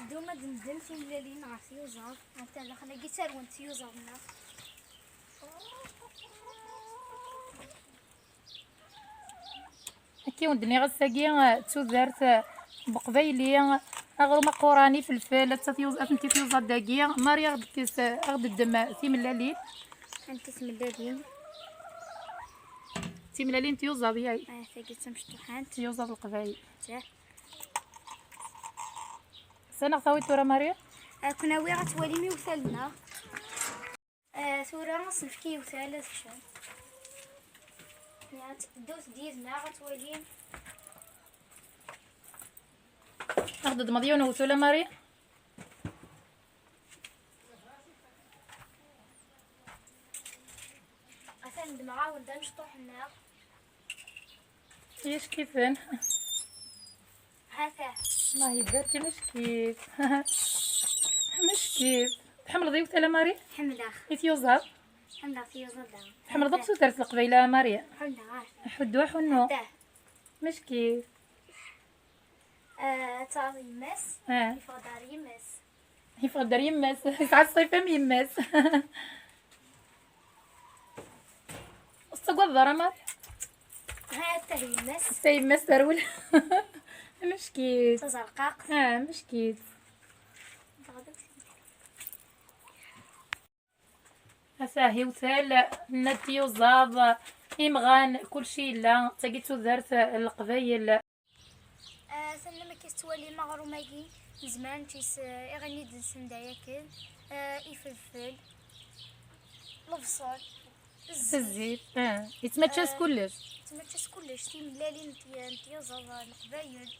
تدو ما دندن تيملالين عرفتي يوزر انت داخل كيسار وانت يوزرنا كي ودني غساكي تودارت بقبايلي اغرو قراني فلفل تيوز انتي تيوز داكيا ماريا غدكيس غد الدم تيملالين انت تملالين تيملالين تيوزا دياي ثاقي تمشطوحان تيوزا القبايل تاه سنة ثوي تورا ماريا كنا وي غتولي مي وثالنا ثورة صنفكي وثالث شان يعني دوس ديزنا غتولي ناخد مضيون وسولا ماريا مثلا دمعة وندا مشطوحنا ايش كيفن هكا الله يبارك مش كيف مش كيف تحمل ضيوف تالا ماريا حملة يتيوزا حملة في يوزر تحمل ضبط درت القبيلة ماريا حملة حدو حنو تاه مش كيف تعرف يمس يفضل يمس يفضل يماس ساعات الصيفة يماس الصقوة ماريا هاتا يمس سي يماس ترول مش كيف تزرقاق مش كيف هساهي وثال نتيو زاض إمغان كلشي لا تاقيتو دارت القبايل سلمك كيستوالي مغروماكي زمان تيس يغني دنسن داياكل يفلفل البصل الزيت يتماتشاس كلش تماتشاس كلش تيملالين تيوزر القبايل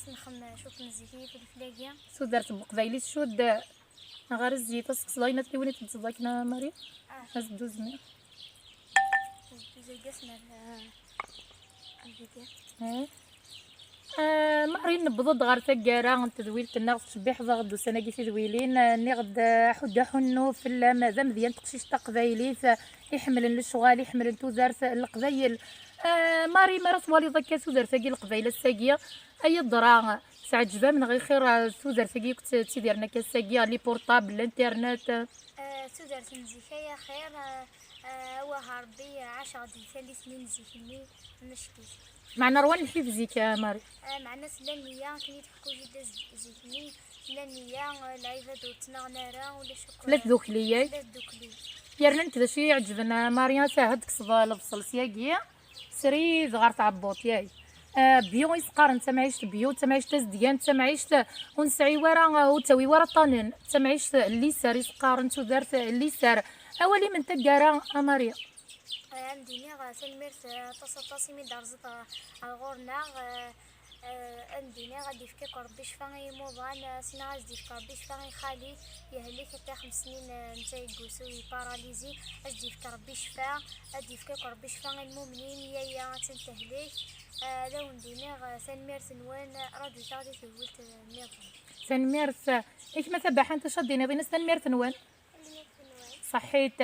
نخم شوف نزيكي في الفلاكيا سو دارت بقبايلي شود غير الزيت صلاينة تلوني تتزاكنا ماري هاز دوزنا زيقسنا الفيديو ماري نبض غير تكارا تدويل كنا تشبيح غدو سنة كي دويلين ني غد حدا حنو في مازال مزيان تقشيش تقبايلي يحملن للشغال يحملن توزارت القبايل ماري ما رسوالي ضكا سوزر ساقي القبايله الساقيه اي الضرا ساعه جبا من غير خير سوزر ساقي كنت تيديرنا كاساقيه لي بورطابل الانترنت سوزر تنزيكايا خير وهربي 10 غادي 3 سنين زيكني مشكل معنا روان الحفزيك يا ماري معنا سلانية كني تحكو جدا زيكني سلانية العيبة دوتنا نارا ولا شكرا ثلاث ذوكليات ثلاث دوكلي يرنا كذا شي يعجبنا ماريا ساهد كصبا البصل سياقيه سري صغار تعبوط ياي بيو يسقار انت معيشت بيو انت معيشت زديان انت معيشت ونسعي ورا وتوي ورا طنين انت معيشت اللي سار يسقار انت دارت اللي سار اولي من تقارا ماريا عندي غاسل مرت تصاصي من دار زطا غورنا عندي غادي يفكك ربي شفا يموضان سينا غادي يفكك ربي شفا خالي يهلك حتى 5 سنين نتا يقوسو باراليزي غادي يفكك ربي شفا غادي يفكك ربي شفا المؤمنين يا تنتهليك لو ندينا سان ميرس نوان رادو غادي تولت نيض سان ميرس ايش ما تبع انت شدينا بين سان ميرس نوان صحيت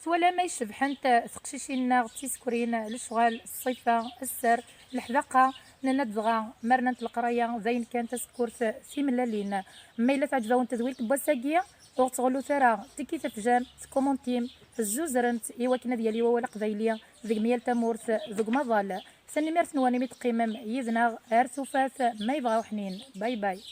سوالا ما يشبح انت تقشيشينا تيسكرين للشغال الصيفه السر الحذقه نندغا مرنا القرايه زين كانت سكورت سيملالين ما الا تعجبوا تدويلك بوساكيه وتغلو ثرا تكي تفجام تكومونتيم الزوزرنت ايوا كنا ديالي ولا قبايليه ذيك ميال تمورت ذوك مظال سني ميرت نواني متقيمم يزناغ ارسوفات ما يبغاو حنين باي باي.